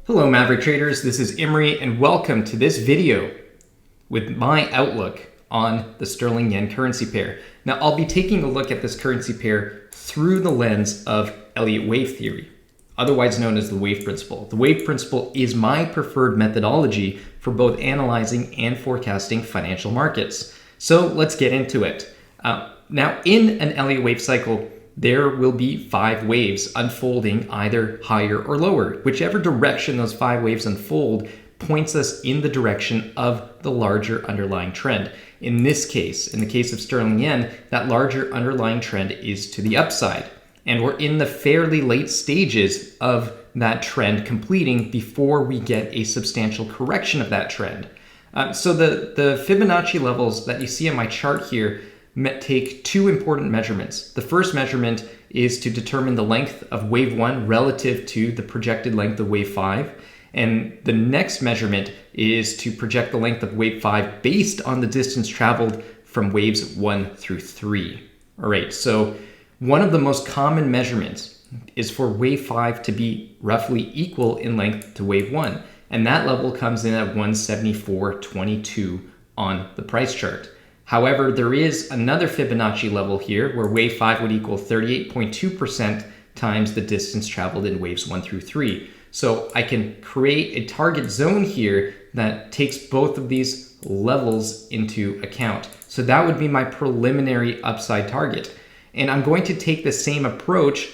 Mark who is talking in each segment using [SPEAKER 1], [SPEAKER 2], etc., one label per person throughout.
[SPEAKER 1] Hello Maverick Traders, this is Imri and welcome to this video with my outlook on the sterling yen currency pair. Now I'll be taking a look at this currency pair through the lens of Elliott wave theory, otherwise known as the wave principle. The wave principle is my preferred methodology for both analyzing and forecasting financial markets. So let's get into it. Now in an Elliott wave cycle, there will be 5 waves unfolding either higher or lower. Whichever direction those 5 waves unfold points us in the direction of the larger underlying trend. In this case, in the case of sterling yen, that larger underlying trend is to the upside. And we're in the fairly late stages of that trend completing before we get a substantial correction of that trend. So the Fibonacci levels that you see on my chart here take 2 important measurements. The first measurement is to determine the length of wave 1 relative to the projected length of wave 5. And the next measurement is to project the length of wave 5 based on the distance traveled from waves 1 through 3. All right, so one of the most common measurements is for wave 5 to be roughly equal in length to wave 1. And that level comes in at 174.22 on the price chart. However, there is another Fibonacci level here where wave 5 would equal 38.2% times the distance traveled in waves 1 through 3. So I can create a target zone here that takes both of these levels into account. So that would be my preliminary upside target. And I'm going to take the same approach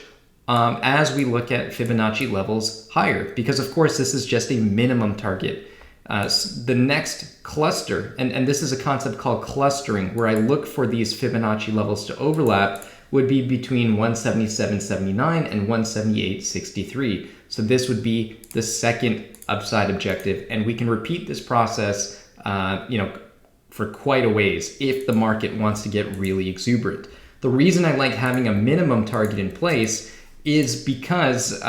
[SPEAKER 1] as we look at Fibonacci levels higher, because of course this is just a minimum target. The next cluster, and this is a concept called clustering, where I look for these Fibonacci levels to overlap, would be between 177.79 and 178.63. So this would be the second upside objective, and we can repeat this process, for quite a ways if the market wants to get really exuberant. The reason I like having a minimum target in place is because,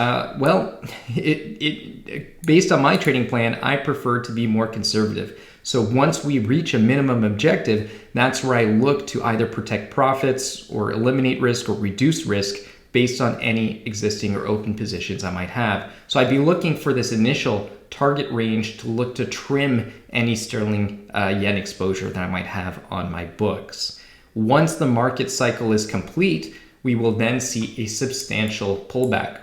[SPEAKER 1] based on my trading plan, I prefer to be more conservative. So once we reach a minimum objective, that's where I look to either protect profits or eliminate risk or reduce risk based on any existing or open positions I might have. So I'd be looking for this initial target range to look to trim any sterling yen exposure that I might have on my books. Once the market cycle is complete, we will then see a substantial pullback.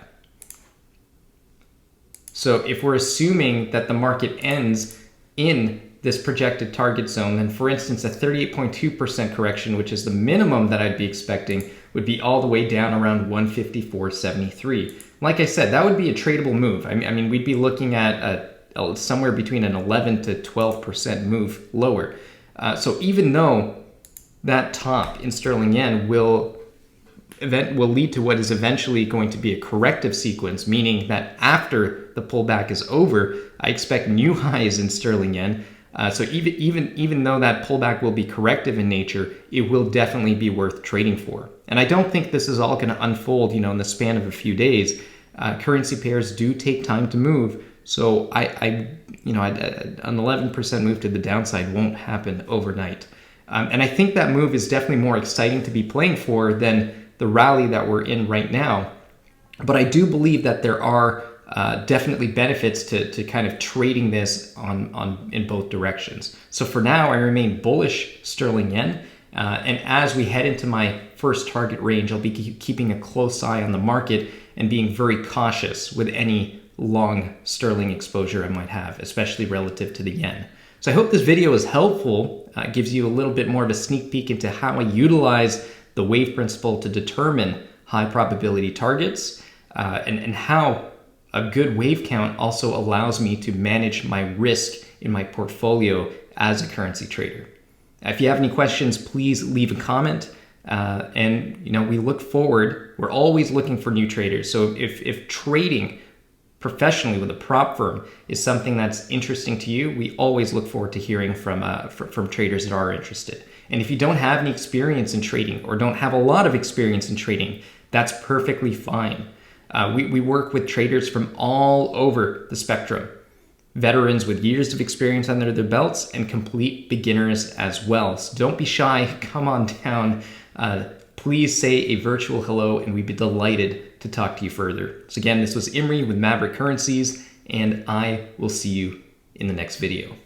[SPEAKER 1] So if we're assuming that the market ends in this projected target zone, then for instance, a 38.2% correction, which is the minimum that I'd be expecting, would be all the way down around 154.73. Like I said, that would be a tradable move. I mean, we'd be looking at somewhere between an 11 to 12% move lower. So even though that top in sterling yen will lead to what is eventually going to be a corrective sequence, meaning that after the pullback is over, I expect new highs in sterling yen. So even though that pullback will be corrective in nature, it will definitely be worth trading for. And I don't think this is all going to unfold, in the span of a few days. Currency pairs do take time to move. So an 11% move to the downside won't happen overnight. And I think that move is definitely more exciting to be playing for than the rally that we're in right now. But I do believe that there are definitely benefits to kind of trading this in both directions. So for now, I remain bullish sterling yen. And as we head into my first target range, I'll be keeping a close eye on the market and being very cautious with any long sterling exposure I might have, especially relative to the yen. So I hope this video is helpful, gives you a little bit more of a sneak peek into how I utilize the wave principle to determine high probability targets, and how a good wave count also allows me to manage my risk in my portfolio as a currency trader. If you have any questions, please leave a comment. And we look forward, we're always looking for new traders. So if trading professionally with a prop firm is something that's interesting to you, we always look forward to hearing from traders that are interested. And if you don't have any experience in trading or don't have a lot of experience in trading, that's perfectly fine. We work with traders from all over the spectrum. Veterans with years of experience under their belts and complete beginners as well. So don't be shy, come on down. Please say a virtual hello and we'd be delighted to talk to you further. So again, this was Imri with Maverick Currencies, and I will see you in the next video.